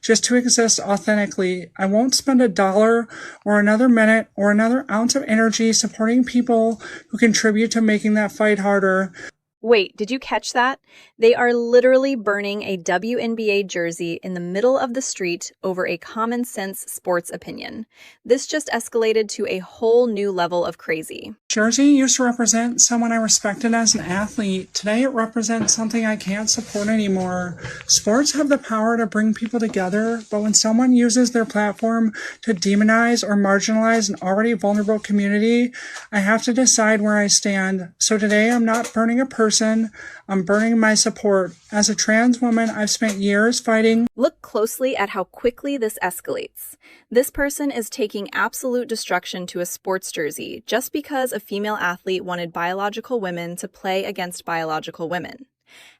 just to exist authentically. I won't spend a dollar or another minute or another ounce of energy supporting people who contribute to making that fight harder. Wait, did you catch that? They are literally burning a WNBA jersey in the middle of the street over a common sense sports opinion. This just escalated to a whole new level of crazy. Jersey used to represent someone I respected as an athlete. Today it represents something I can't support anymore. Sports have the power to bring people together, but when someone uses their platform to demonize or marginalize an already vulnerable community, I have to decide where I stand. So today I'm not burning a person, I'm burning my support. As a trans woman, I've spent years fighting. Look closely at how quickly this escalates. This person is taking absolute destruction to a sports jersey just because a female athlete wanted biological women to play against biological women.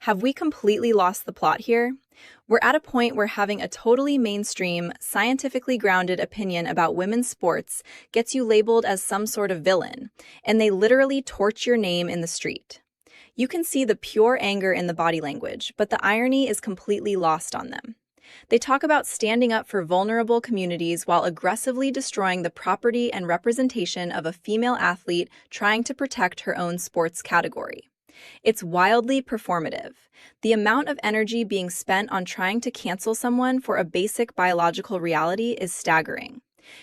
Have we completely lost the plot here? We're at a point where having a totally mainstream, scientifically grounded opinion about women's sports gets you labeled as some sort of villain, and they literally torch your name in the street. You can see the pure anger in the body language, but the irony is completely lost on them. They talk about standing up for vulnerable communities while aggressively destroying the property and representation of a female athlete trying to protect her own sports category. It's wildly performative. The amount of energy being spent on trying to cancel someone for a basic biological reality is staggering.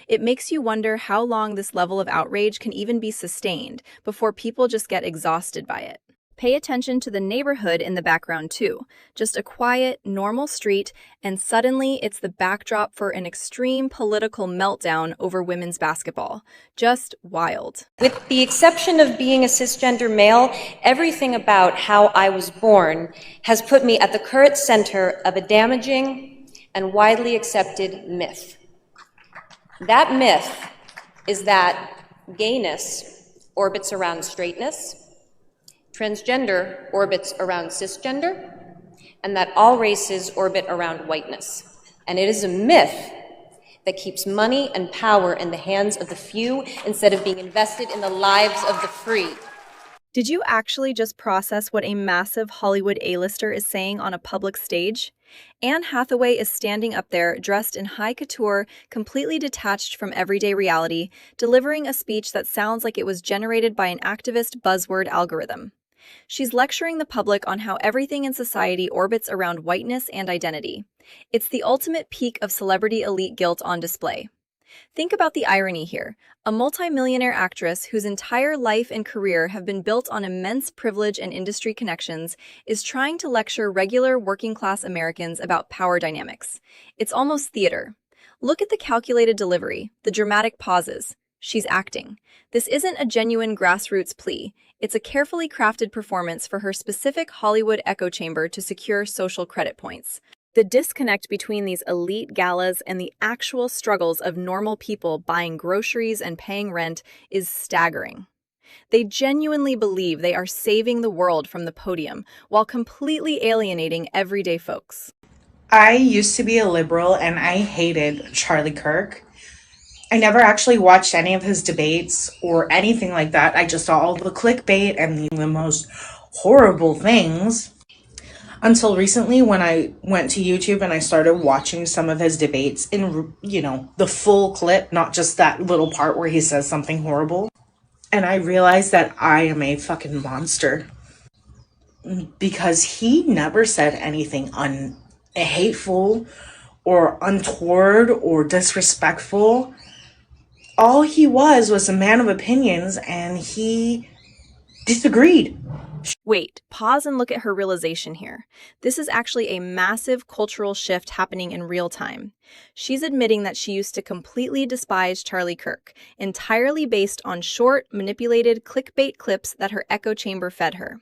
It makes you wonder how long this level of outrage can even be sustained before people just get exhausted by it. Pay attention to the neighborhood in the background too. Just a quiet, normal street, and suddenly it's the backdrop for an extreme political meltdown over women's basketball. Just wild. With the exception of being a cisgender male, everything about how I was born has put me at the current center of a damaging and widely accepted myth. That myth is that gayness orbits around straightness, transgender orbits around cisgender, and that all races orbit around whiteness. And it is a myth that keeps money and power in the hands of the few instead of being invested in the lives of the free. Did you actually just process what a massive Hollywood A-lister is saying on a public stage? Anne Hathaway is standing up there, dressed in high couture, completely detached from everyday reality, delivering a speech that sounds like it was generated by an activist buzzword algorithm. She's lecturing the public on how everything in society orbits around whiteness and identity. It's the ultimate peak of celebrity elite guilt on display. Think about the irony here. A multimillionaire actress whose entire life and career have been built on immense privilege and industry connections is trying to lecture regular working-class Americans about power dynamics. It's almost theater. Look at the calculated delivery, the dramatic pauses. She's acting. This isn't a genuine grassroots plea. It's a carefully crafted performance for her specific Hollywood echo chamber to secure social credit points. The disconnect between these elite galas and the actual struggles of normal people buying groceries and paying rent is staggering. They genuinely believe they are saving the world from the podium while completely alienating everyday folks. I used to be a liberal and I hated Charlie Kirk. I never actually watched any of his debates or anything like that. I just saw all the clickbait and the most horrible things until recently when I went to YouTube and I started watching some of his debates in, the full clip, not just that little part where he says something horrible. And I realized that I am a fucking monster because he never said anything hateful or untoward or disrespectful. All he was a man of opinions, and he disagreed. Wait, pause and look at her realization here. This is actually a massive cultural shift happening in real time. She's admitting that she used to completely despise Charlie Kirk, entirely based on short, manipulated clickbait clips that her echo chamber fed her.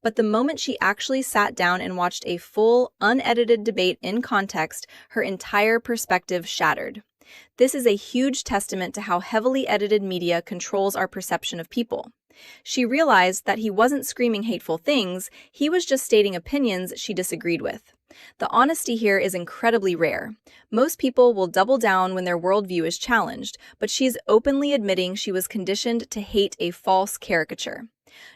But the moment she actually sat down and watched a full, unedited debate in context, her entire perspective shattered. This is a huge testament to how heavily edited media controls our perception of people. She realized that he wasn't screaming hateful things, he was just stating opinions she disagreed with. The honesty here is incredibly rare. Most people will double down when their worldview is challenged, but she's openly admitting she was conditioned to hate a false caricature.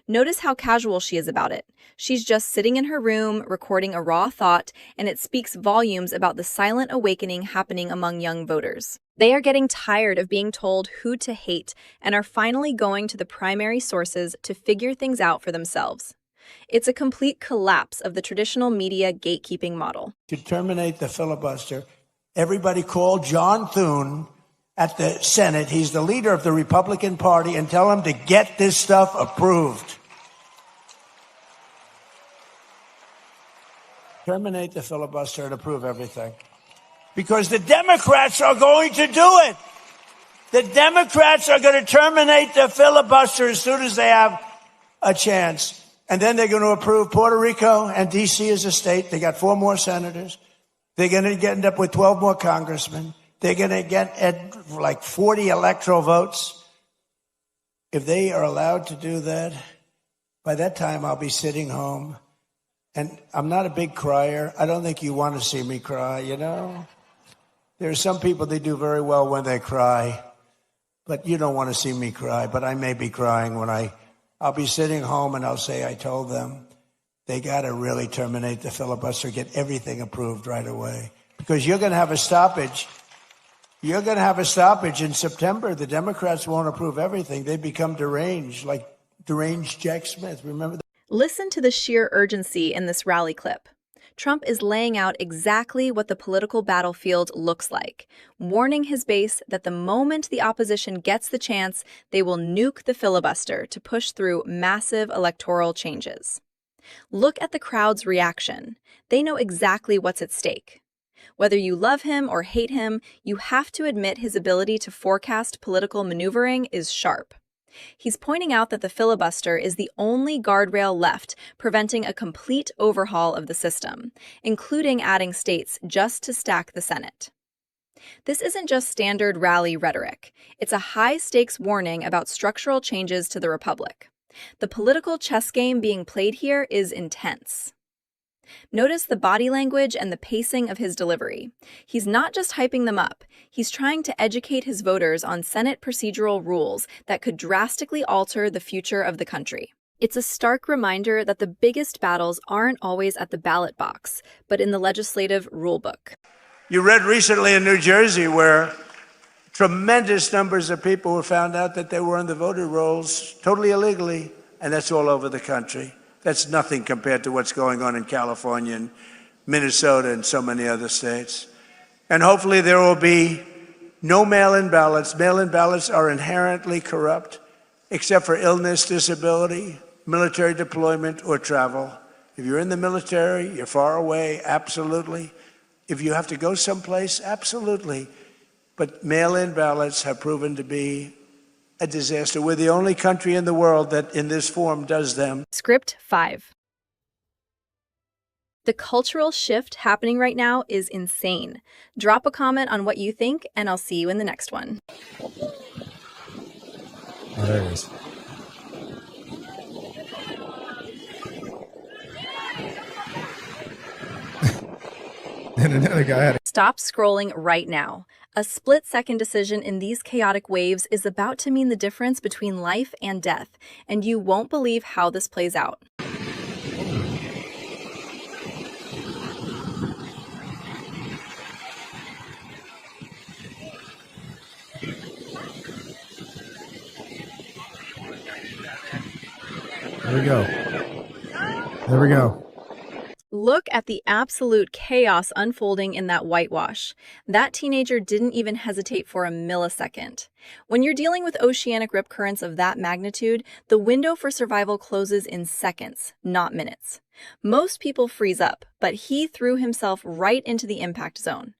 Notice how casual she is about it. She's just sitting in her room, recording a raw thought, and it speaks volumes about the silent awakening happening among young voters. They are getting tired of being told who to hate and are finally going to the primary sources to figure things out for themselves. It's a complete collapse of the traditional media gatekeeping model. To terminate the filibuster, everybody call John Thune at the Senate. He's the leader of the Republican Party, and tell him to get this stuff approved. Terminate the filibuster and approve everything. Because the Democrats are going to do it. The Democrats are going to terminate the filibuster as soon as they have a chance. And then they're going to approve Puerto Rico and D.C. as a state. They got 4 more senators. They're going to end up with 12 more congressmen. They're going to get like 40 electoral votes. If they are allowed to do that, by that time I'll be sitting home. And I'm not a big crier. I don't think you want to see me cry, you know? There are some people, they do very well when they cry. But you don't want to see me cry. But I may be crying when I'll be sitting home and I'll say I told them. They got to really terminate the filibuster, get everything approved right away. Because you're going to have a stoppage. You're going to have a stoppage in September. The Democrats won't approve everything. They become deranged, like deranged Jack Smith. Remember that? Listen to the sheer urgency in this rally clip. Trump is laying out exactly what the political battlefield looks like, warning his base that the moment the opposition gets the chance, they will nuke the filibuster to push through massive electoral changes. Look at the crowd's reaction. They know exactly what's at stake. Whether you love him or hate him, you have to admit his ability to forecast political maneuvering is sharp. He's pointing out that the filibuster is the only guardrail left preventing a complete overhaul of the system, including adding states just to stack the Senate. This isn't just standard rally rhetoric. It's a high-stakes warning about structural changes to the republic. The political chess game being played here is intense. Notice the body language and the pacing of his delivery. He's not just hyping them up. He's trying to educate his voters on Senate procedural rules that could drastically alter the future of the country. It's a stark reminder that the biggest battles aren't always at the ballot box, but in the legislative rulebook. You read recently in New Jersey where tremendous numbers of people were found out that they were on the voter rolls totally illegally, and that's all over the country. That's nothing compared to what's going on in California and Minnesota and so many other states. And hopefully there will be no mail-in ballots. Mail-in ballots are inherently corrupt, except for illness, disability, military deployment, or travel. If you're in the military, you're far away, absolutely. If you have to go someplace, absolutely. But mail-in ballots have proven to be a disaster. We're the only country in the world that in this form does them. Script 5. The cultural shift happening right now is insane. Drop a comment on what you think, and I'll see you in the next one. Oh, there it is. And another guy had Stop scrolling right now. A split-second decision in these chaotic waves is about to mean the difference between life and death, and you won't believe how this plays out. There we go. There we go. Look at the absolute chaos unfolding in that whitewash. That teenager didn't even hesitate for a millisecond. When you're dealing with oceanic rip currents of that magnitude, the window for survival closes in seconds, not minutes. Most people freeze up, but he threw himself right into the impact zone.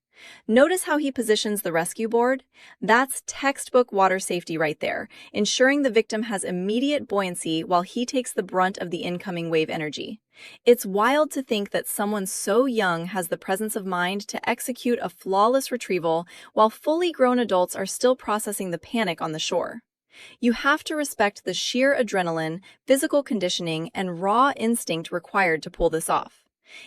Notice how he positions the rescue board? That's textbook water safety right there, ensuring the victim has immediate buoyancy while he takes the brunt of the incoming wave energy. It's wild to think that someone so young has the presence of mind to execute a flawless retrieval while fully grown adults are still processing the panic on the shore. You have to respect the sheer adrenaline, physical conditioning, and raw instinct required to pull this off.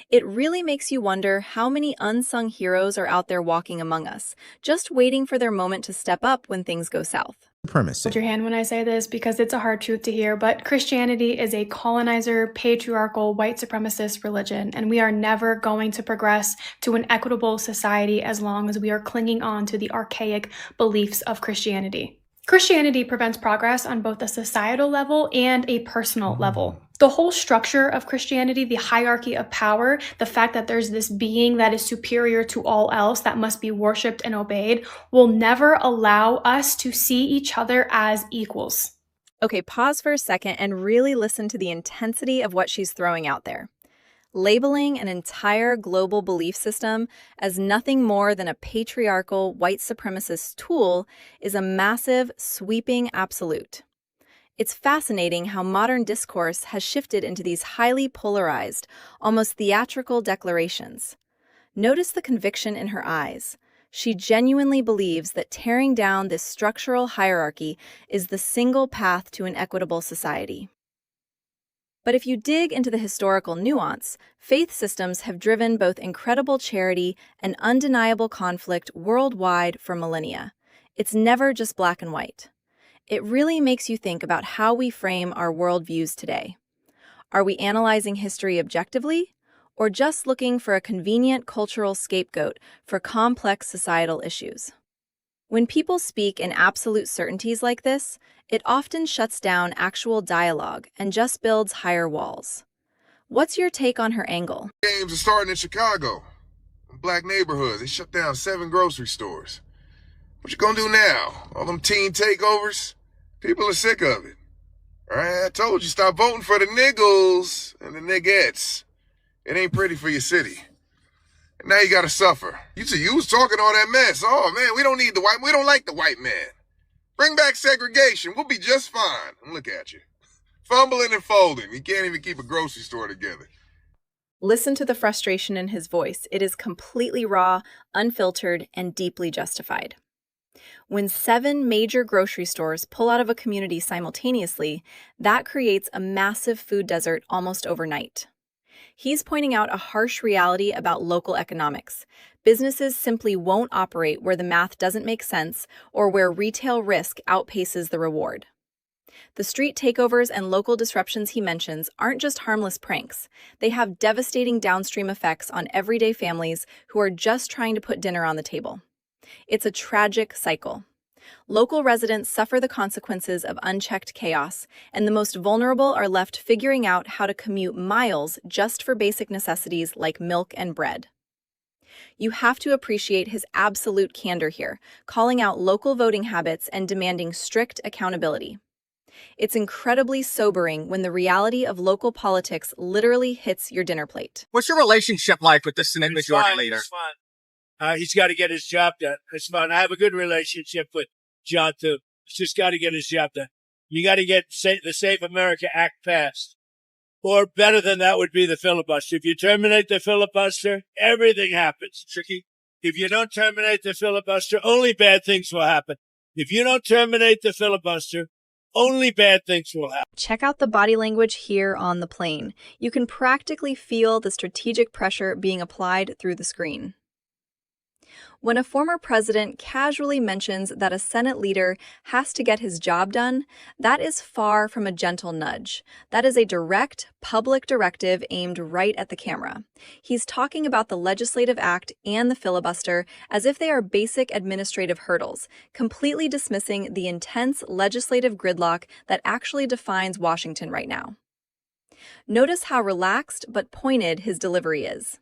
It really makes you wonder how many unsung heroes are out there walking among us, just waiting for their moment to step up when things go south. Supremacy. Hold your hand when I say this because it's a hard truth to hear, but Christianity is a colonizer, patriarchal, white supremacist religion, and we are never going to progress to an equitable society as long as we are clinging on to the archaic beliefs of Christianity. Christianity prevents progress on both a societal level and a personal level. The whole structure of Christianity, the hierarchy of power, the fact that there's this being that is superior to all else that must be worshipped and obeyed, will never allow us to see each other as equals. Okay, pause for a second and really listen to the intensity of what she's throwing out there. Labeling an entire global belief system as nothing more than a patriarchal white supremacist tool is a massive, sweeping absolute. It's fascinating how modern discourse has shifted into these highly polarized, almost theatrical declarations. Notice the conviction in her eyes. She genuinely believes that tearing down this structural hierarchy is the single path to an equitable society. But if you dig into the historical nuance, faith systems have driven both incredible charity and undeniable conflict worldwide for millennia. It's never just black and white. It really makes you think about how we frame our worldviews today. Are we analyzing history objectively, or just looking for a convenient cultural scapegoat for complex societal issues? When people speak in absolute certainties like this, it often shuts down actual dialogue and just builds higher walls. What's your take on her angle? Games are starting in Chicago. In black neighborhoods, they shut down 7 grocery stores. What you gonna do now? All them teen takeovers? People are sick of it. All right, I told you, stop voting for the niggles and the niggettes. It ain't pretty for your city. And now you gotta suffer. You was talking all that mess. Oh man, we don't like the white man. Bring back segregation. We'll be just fine. And look at you. Fumbling and folding. You can't even keep a grocery store together. Listen to the frustration in his voice. It is completely raw, unfiltered, and deeply justified. When 7 major grocery stores pull out of a community simultaneously, that creates a massive food desert almost overnight. He's pointing out a harsh reality about local economics. Businesses simply won't operate where the math doesn't make sense or where retail risk outpaces the reward. The street takeovers and local disruptions he mentions aren't just harmless pranks. They have devastating downstream effects on everyday families who are just trying to put dinner on the table. It's a tragic cycle. Local residents suffer the consequences of unchecked chaos, and the most vulnerable are left figuring out how to commute miles just for basic necessities like milk and bread. You have to appreciate his absolute candor here, calling out local voting habits and demanding strict accountability. It's incredibly sobering when the reality of local politics literally hits your dinner plate. What's your relationship like with the Senate Majority Leader? It's fine. He's got to get his job done. It's fine. I have a good relationship with John, too. He's just got to get his job done. You got to get the Save America Act passed. Or better than that would be the filibuster. If you terminate the filibuster, everything happens. Tricky. If you don't terminate the filibuster, only bad things will happen. If you don't terminate the filibuster, only bad things will happen. Check out the body language here on the plane. You can practically feel the strategic pressure being applied through the screen. When a former president casually mentions that a Senate leader has to get his job done, that is far from a gentle nudge. That is a direct, public directive aimed right at the camera. He's talking about the legislative act and the filibuster as if they are basic administrative hurdles, completely dismissing the intense legislative gridlock that actually defines Washington right now. Notice how relaxed but pointed his delivery is.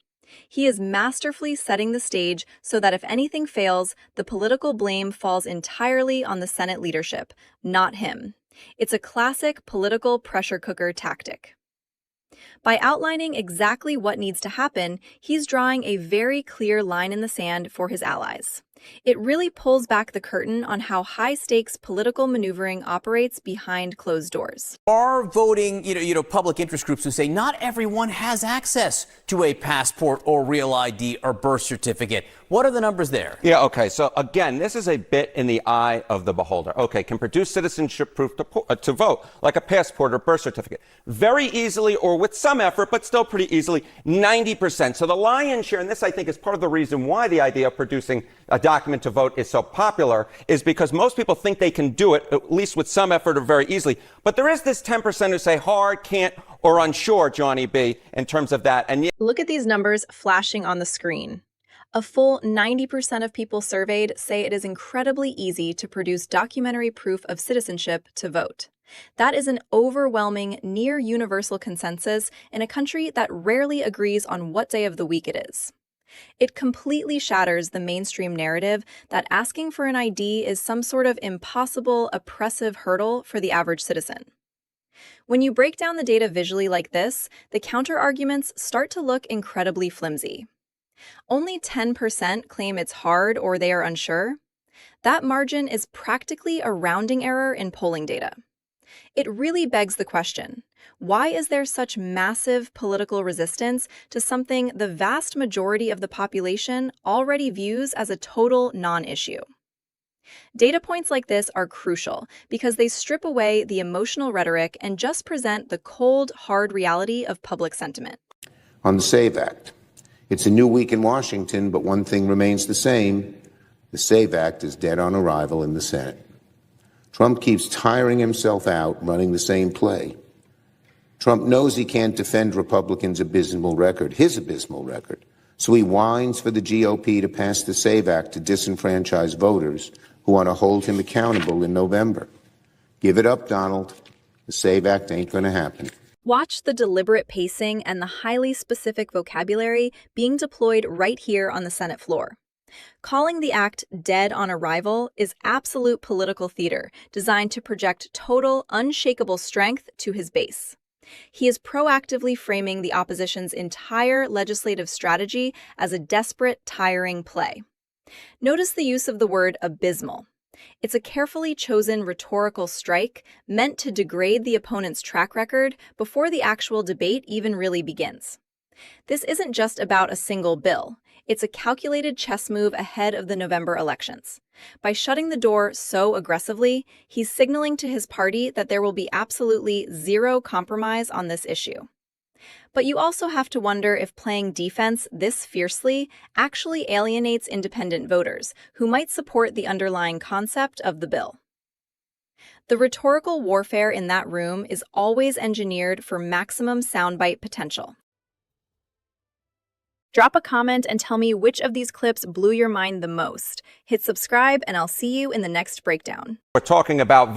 He is masterfully setting the stage so that if anything fails, the political blame falls entirely on the Senate leadership, not him. It's a classic political pressure cooker tactic. By outlining exactly what needs to happen, he's drawing a very clear line in the sand for his allies. It really pulls back the curtain on how high-stakes political maneuvering operates behind closed doors. Are voting, public interest groups who say not everyone has access to a passport or real ID or birth certificate. What are the numbers there? Yeah, okay. So again, this is a bit in the eye of the beholder. Okay, can produce citizenship proof to vote, like a passport or birth certificate. Very easily, or with some effort, but still pretty easily, 90%. So the lion's share, and this I think is part of the reason why the idea of producing a document to vote is so popular, is because most people think they can do it, at least with some effort or very easily. But there is this 10% who say hard, can't, or unsure, Johnny B, in terms of that. And look at these numbers flashing on the screen. A full 90% of people surveyed say it is incredibly easy to produce documentary proof of citizenship to vote. That is an overwhelming, near universal consensus in a country that rarely agrees on what day of the week it is. It completely shatters the mainstream narrative that asking for an ID is some sort of impossible, oppressive hurdle for the average citizen. When you break down the data visually like this, the counter-arguments start to look incredibly flimsy. Only 10% claim it's hard or they are unsure. That margin is practically a rounding error in polling data. It really begs the question, why is there such massive political resistance to something the vast majority of the population already views as a total non-issue? Data points like this are crucial because they strip away the emotional rhetoric and just present the cold, hard reality of public sentiment. On the SAVE Act, it's a new week in Washington, but one thing remains the same. The SAVE Act is dead on arrival in the Senate. Trump keeps tiring himself out running the same play. Trump knows he can't defend Republicans' abysmal record, his abysmal record, so he whines for the GOP to pass the SAVE Act to disenfranchise voters who want to hold him accountable in November. Give it up, Donald. The SAVE Act ain't going to happen. Watch the deliberate pacing and the highly specific vocabulary being deployed right here on the Senate floor. Calling the act dead on arrival is absolute political theater designed to project total, unshakable strength to his base. He is proactively framing the opposition's entire legislative strategy as a desperate, tiring play. Notice the use of the word abysmal. It's a carefully chosen rhetorical strike meant to degrade the opponent's track record before the actual debate even really begins. This isn't just about a single bill. It's a calculated chess move ahead of the November elections. By shutting the door so aggressively, he's signaling to his party that there will be absolutely zero compromise on this issue. But you also have to wonder if playing defense this fiercely actually alienates independent voters who might support the underlying concept of the bill. The rhetorical warfare in that room is always engineered for maximum soundbite potential. Drop a comment and tell me which of these clips blew your mind the most. Hit subscribe and I'll see you in the next breakdown. we're talking about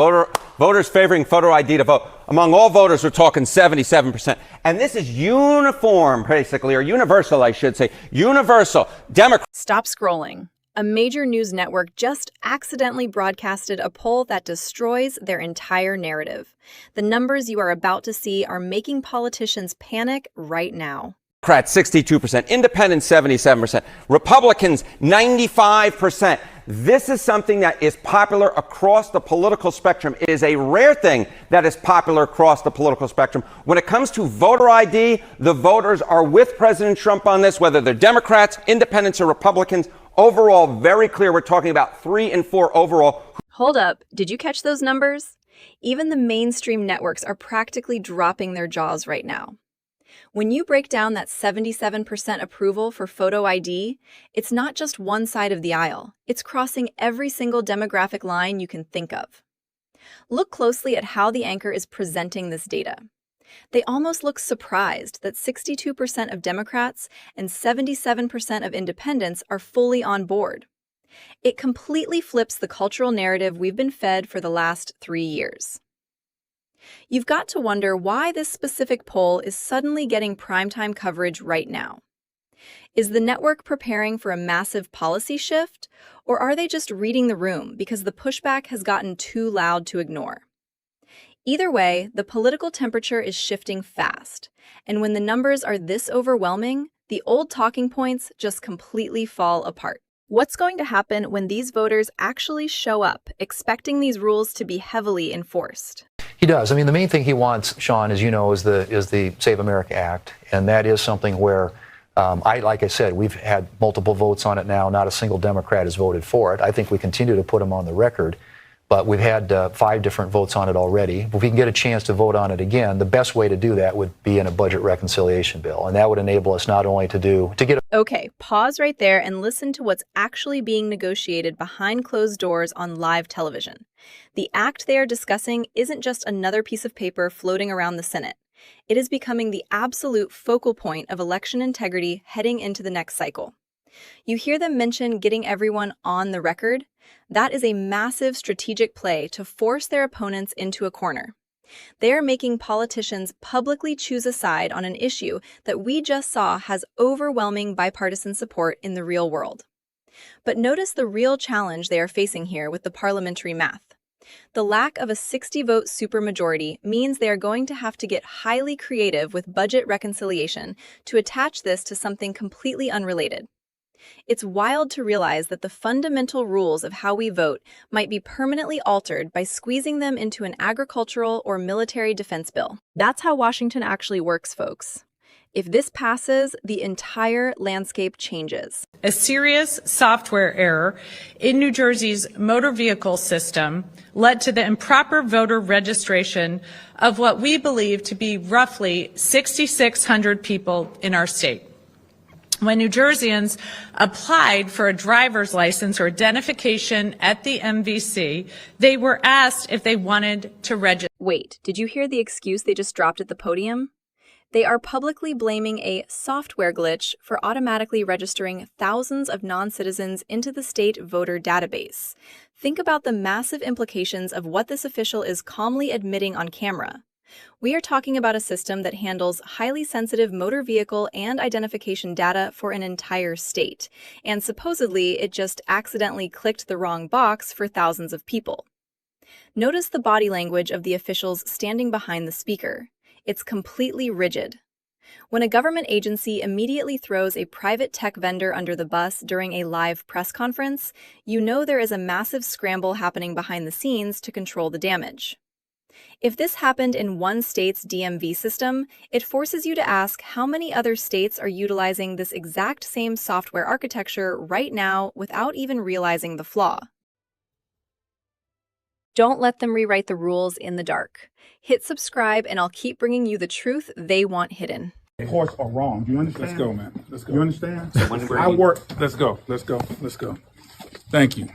voters favoring photo ID to vote. Among all voters, we're talking 77%. And this is uniform, basically, or universal, I should say. Universal. Democrats. Stop scrolling. A major news network just accidentally broadcasted a poll that destroys their entire narrative. The numbers you are about to see are making politicians panic right now. Democrats, 62%. Independents, 77%. Republicans, 95%. This is something that is popular across the political spectrum. It is a rare thing that is popular across the political spectrum. When it comes to voter ID, the voters are with President Trump on this, whether they're Democrats, independents, or Republicans. Overall, very clear. We're talking about 3 and 4 overall. Hold up. Did you catch those numbers? Even the mainstream networks are practically dropping their jaws right now. When you break down that 77% approval for photo ID, it's not just one side of the aisle. It's crossing every single demographic line you can think of. Look closely at how the anchor is presenting this data. They almost look surprised that 62% of Democrats and 77% of independents are fully on board. It completely flips the cultural narrative we've been fed for the last 3 years. You've got to wonder why this specific poll is suddenly getting primetime coverage right now. Is the network preparing for a massive policy shift, or are they just reading the room because the pushback has gotten too loud to ignore? Either way, the political temperature is shifting fast, and when the numbers are this overwhelming, the old talking points just completely fall apart. What's going to happen when these voters actually show up, expecting these rules to be heavily enforced? He does. I mean, the main thing he wants, Sean, as you know, is the Save America Act, and that is something where, like I said, we've had multiple votes on it now. Not a single Democrat has voted for it. I think we continue to put him on the record, but we've had 5 different votes on it already. If we can get a chance to vote on it again, the best way to do that would be in a budget reconciliation bill, and that would enable us not only to get. Okay, pause right there and listen to what's actually being negotiated behind closed doors on live television. The act they are discussing isn't just another piece of paper floating around the Senate. It is becoming the absolute focal point of election integrity heading into the next cycle. You hear them mention getting everyone on the record? That is a massive strategic play to force their opponents into a corner. They are making politicians publicly choose a side on an issue that we just saw has overwhelming bipartisan support in the real world. But notice the real challenge they are facing here with the parliamentary math. The lack of a 60-vote supermajority means they are going to have to get highly creative with budget reconciliation to attach this to something completely unrelated. It's wild to realize that the fundamental rules of how we vote might be permanently altered by squeezing them into an agricultural or military defense bill. That's how Washington actually works, folks. If this passes, the entire landscape changes. A serious software error in New Jersey's motor vehicle system led to the improper voter registration of what we believe to be roughly 6,600 people in our state. When New Jerseyans applied for a driver's license or identification at the MVC, they were asked if they wanted to register. Wait, did you hear the excuse they just dropped at the podium? They are publicly blaming a software glitch for automatically registering thousands of non-citizens into the state voter database. Think about the massive implications of what this official is calmly admitting on camera. We are talking about a system that handles highly sensitive motor vehicle and identification data for an entire state, and supposedly it just accidentally clicked the wrong box for thousands of people. Notice the body language of the officials standing behind the speaker. It's completely rigid. When a government agency immediately throws a private tech vendor under the bus during a live press conference, you know there is a massive scramble happening behind the scenes to control the damage. If this happened in one state's DMV system, it forces you to ask how many other states are utilizing this exact same software architecture right now without even realizing the flaw. Don't let them rewrite the rules in the dark. Hit subscribe and I'll keep bringing you the truth they want hidden. Horse are wrong. Do you understand? Let's go, man. Let's go. You understand? I work. Let's go. Let's go. Let's go. Thank you.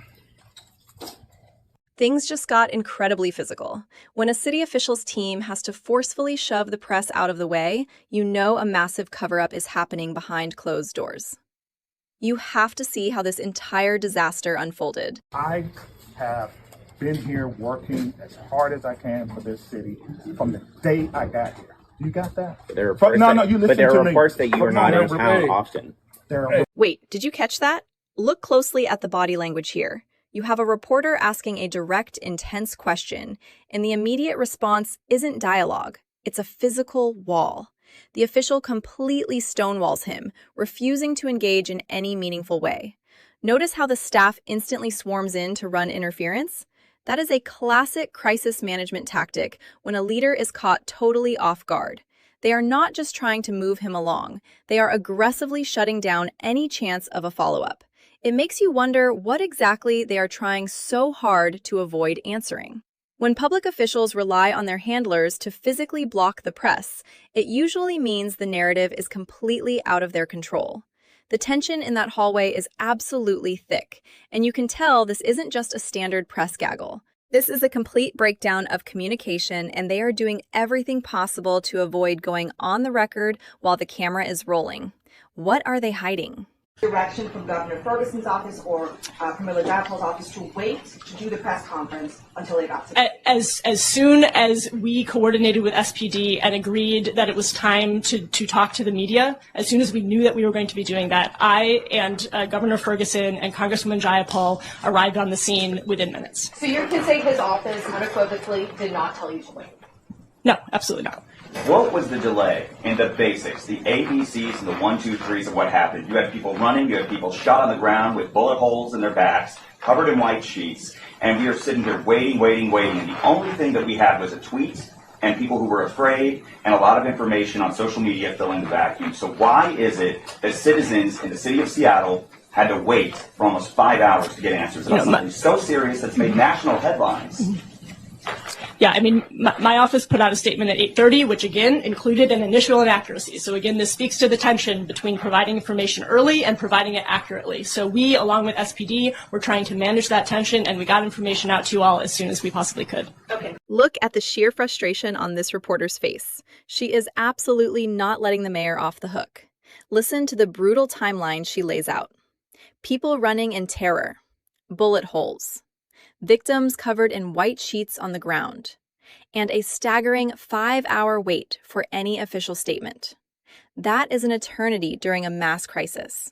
Things just got incredibly physical. When a city official's team has to forcefully shove the press out of the way, you know a massive cover-up is happening behind closed doors. You have to see how this entire disaster unfolded. I have been here working as hard as I can for this city from the day I got here. You got that? There are reports that you are not in town often. Wait, did you catch that? Look closely at the body language here. You have a reporter asking a direct, intense question, and the immediate response isn't dialogue. It's a physical wall. The official completely stonewalls him, refusing to engage in any meaningful way. Notice how the staff instantly swarms in to run interference? That is a classic crisis management tactic when a leader is caught totally off guard. They are not just trying to move him along. They are aggressively shutting down any chance of a follow-up. It makes you wonder what exactly they are trying so hard to avoid answering. When public officials rely on their handlers to physically block the press, it usually means the narrative is completely out of their control. The tension in that hallway is absolutely thick, and you can tell this isn't just a standard press gaggle. This is a complete breakdown of communication, and they are doing everything possible to avoid going on the record while the camera is rolling. What are they hiding? Direction from Governor Ferguson's office or from Miller Diapol's office to wait to do the press conference until they got to it. As soon as we coordinated with SPD and agreed that it was time to talk to the media, as soon as we knew that we were going to be doing that, I and Governor Ferguson and Congresswoman Jayapal arrived on the scene within minutes. So you can say his office unequivocally did not tell you to wait? No, absolutely not. What was the delay in the basics, the ABCs and the 1, 2, 3s of what happened? You had people running, you had people shot on the ground with bullet holes in their backs, covered in white sheets, and we are sitting here waiting. And the only thing that we had was a tweet and people who were afraid and a lot of information on social media filling the vacuum. So why is it that citizens in the city of Seattle had to wait for almost 5 hours to get answers about something so serious that's made national headlines? Yeah, I mean, my office put out a statement at 8:30, which again included an initial inaccuracy. So again, this speaks to the tension between providing information early and providing it accurately. So we, along with SPD, were trying to manage that tension, and we got information out to you all as soon as we possibly could. Okay. Look at the sheer frustration on this reporter's face. She is absolutely not letting the mayor off the hook. Listen to the brutal timeline she lays out. People running in terror. Bullet holes. Victims covered in white sheets on the ground, and a staggering 5-hour wait for any official statement. That is an eternity during a mass crisis.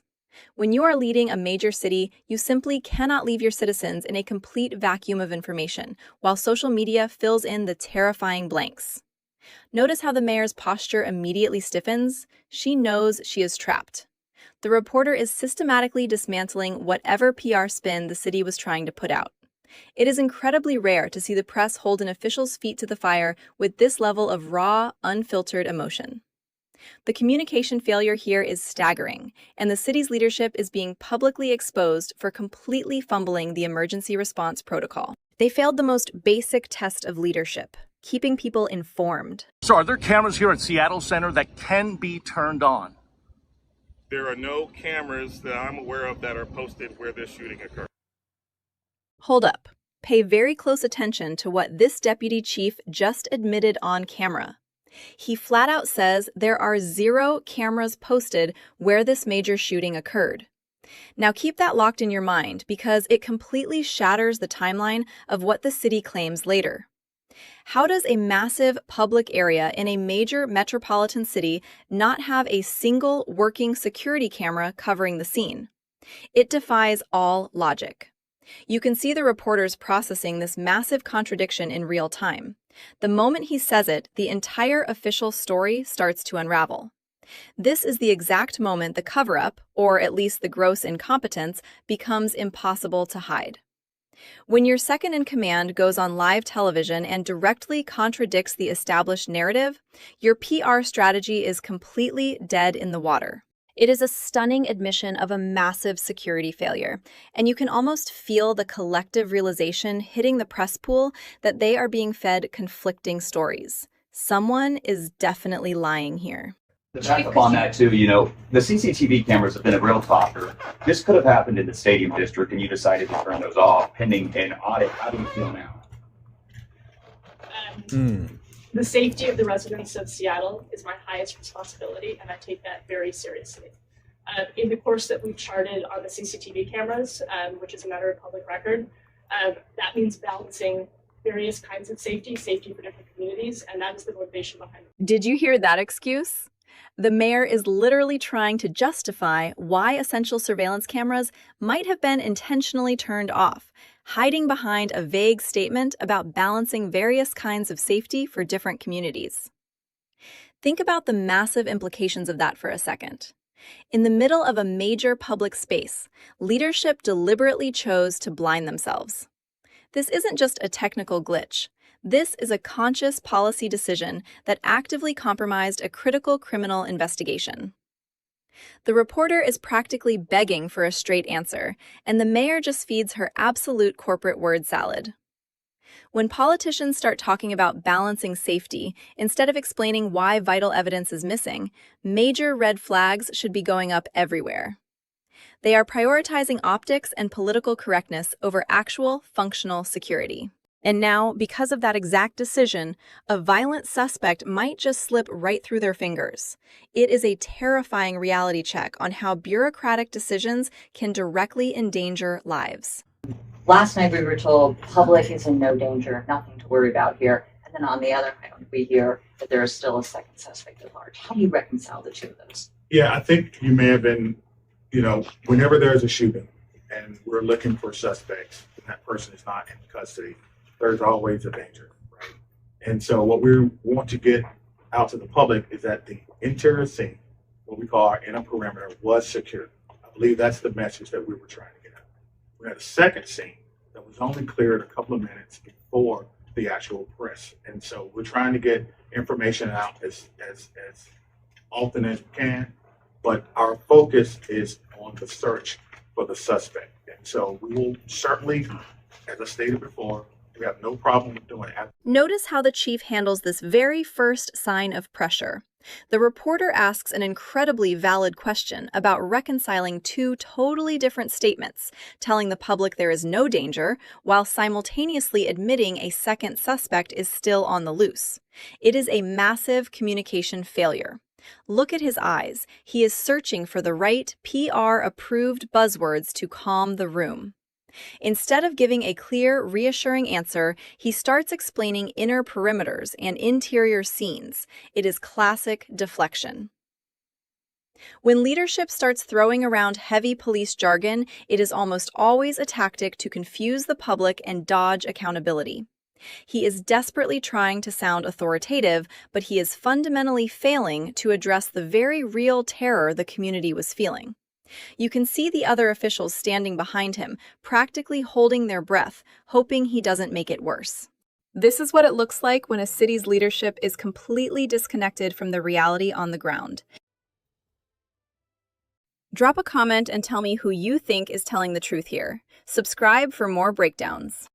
When you are leading a major city, you simply cannot leave your citizens in a complete vacuum of information, while social media fills in the terrifying blanks. Notice how the mayor's posture immediately stiffens. She knows she is trapped. The reporter is systematically dismantling whatever PR spin the city was trying to put out. It is incredibly rare to see the press hold an official's feet to the fire with this level of raw, unfiltered emotion. The communication failure here is staggering, and the city's leadership is being publicly exposed for completely fumbling the emergency response protocol. They failed the most basic test of leadership, keeping people informed. So are there cameras here at Seattle Center that can be turned on? There are no cameras that I'm aware of that are posted where this shooting occurred. Hold up. Pay very close attention to what this deputy chief just admitted on camera. He flat out says there are 0 cameras posted where this major shooting occurred. Now keep that locked in your mind because it completely shatters the timeline of what the city claims later. How does a massive public area in a major metropolitan city not have a single working security camera covering the scene? It defies all logic. You can see the reporters processing this massive contradiction in real time. The moment he says it, the entire official story starts to unravel. This is the exact moment the cover-up, or at least the gross incompetence, becomes impossible to hide. When your second in command goes on live television and directly contradicts the established narrative, your PR strategy is completely dead in the water. It is a stunning admission of a massive security failure, and you can almost feel the collective realization hitting the press pool that they are being fed conflicting stories. Someone is definitely lying here. To back up on that too, the CCTV cameras have been a real talker. This could have happened in the stadium district and you decided to turn those off pending an audit. How do you feel now? The safety of the residents of Seattle is my highest responsibility, and I take that very seriously. In the course that we've charted on the CCTV cameras, which is a matter of public record, that means balancing various kinds of safety for different communities, and that is the motivation behind it. Did you hear that excuse? The mayor is literally trying to justify why essential surveillance cameras might have been intentionally turned off, hiding behind a vague statement about balancing various kinds of safety for different communities. Think about the massive implications of that for a second. In the middle of a major public space, leadership deliberately chose to blind themselves. This isn't just a technical glitch. This is a conscious policy decision that actively compromised a critical criminal investigation. The reporter is practically begging for a straight answer, and the mayor just feeds her absolute corporate word salad. When politicians start talking about balancing safety instead of explaining why vital evidence is missing, major red flags should be going up everywhere. They are prioritizing optics and political correctness over actual, functional security. And now, because of that exact decision, a violent suspect might just slip right through their fingers. It is a terrifying reality check on how bureaucratic decisions can directly endanger lives. Last night we were told public is in no danger, nothing to worry about here. And then on the other hand, we hear that there is still a second suspect at large. How do you reconcile the two of those? Yeah, I think you may have been, whenever there's a shooting and we're looking for suspects and that person is not in custody, there's always a danger, right? And so what we want to get out to the public is that the interior scene, what we call our inner perimeter, was secure. I believe that's the message that we were trying to get out. We had a second scene that was only cleared a couple of minutes before the actual press. And so we're trying to get information out as often as we can, but our focus is on the search for the suspect. And so we will certainly, as I stated before, we have no problem with doing it. Notice how the chief handles this very first sign of pressure. The reporter asks an incredibly valid question about reconciling two totally different statements, telling the public there is no danger, while simultaneously admitting a second suspect is still on the loose. It is a massive communication failure. Look at his eyes. He is searching for the right PR-approved buzzwords to calm the room. Instead of giving a clear, reassuring answer, he starts explaining inner perimeters and interior scenes. It is classic deflection. When leadership starts throwing around heavy police jargon, it is almost always a tactic to confuse the public and dodge accountability. He is desperately trying to sound authoritative, but he is fundamentally failing to address the very real terror the community was feeling. You can see the other officials standing behind him, practically holding their breath, hoping he doesn't make it worse. This is what it looks like when a city's leadership is completely disconnected from the reality on the ground. Drop a comment and tell me who you think is telling the truth here. Subscribe for more breakdowns.